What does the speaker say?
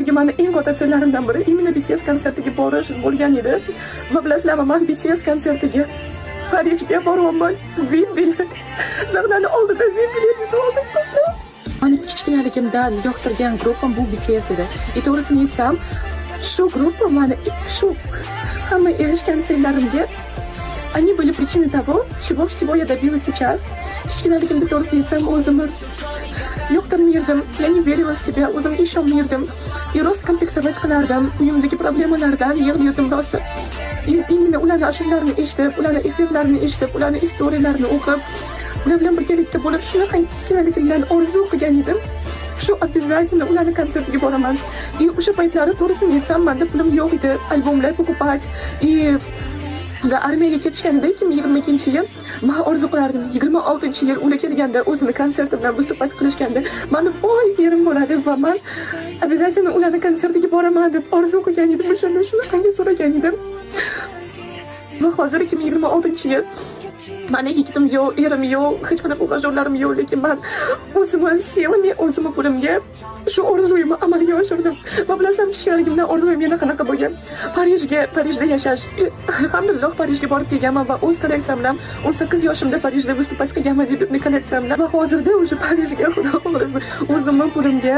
yilgi mani eng katta tillarimdan biri imенно BTS konsertiga borish bo'lgan edi. Va bilasizlarmi, men BTS konsertiga Parijga boryapman. VIP bilet. Sahnani oldida VIP biletni oldim. Mani kichkinaligimdan yoqtirgan gruppam bu BTS edi. To'g'risini aytsam, shu gruppa mani shu hamma erishgan sirlarimga они были причиной того, чего я добилась сейчас. Kichkinaligimda to'g'risini aytsam, o'zimni yoqtirmaydim, я не верила в себя, o'zimga ishonmaydim. Rost kompleksovat qilardim, uyimdagi problemalardan yig'lardim rosa. Именно ularning ashularini eshitib, ularning efirlarini eshitib, ularning istoriyalarini o'qib, ular bilan birgalikda bo'lib, shunaqa kichkinaligimdan orzu qilgan edim. Shu обязательно ularning konsertiga boraman. O'sha paytlari to'g'risini aytsam, menda pulim yo'q edi, albomlar покупать. Va armiyaga ketishganida 2022-yil men orzu qilardim. 26-yil ular kelganda, o'zini konserti bilan выступать qilishganda, meni voy yerim bo'ladi va men обязательно ularning konsertiga boraman deb orzu qilgan edim. Shunaqangi so'ragan edim. Va hozir 2026-yil mani yigitim yo'q, erim yo'q, hech qanaqa o'g'ajolarim yo'q, lekin men o'zimni silami, o'zimni pulimga shu orzuyimni amalga oshirdim. Va bilasizmi, kichkinaligimdan orzuyim yana qanaqa bo'lgan? Parijda yashash. Alhamdulillah Parijga borib kelganman va o'z kolleksiyam bilan 18 yoshimda Parijda выступать qilganman deb kolleksiyam bilan va hozirda o'sha Parijga xudo xohlasa o'zimni pulimga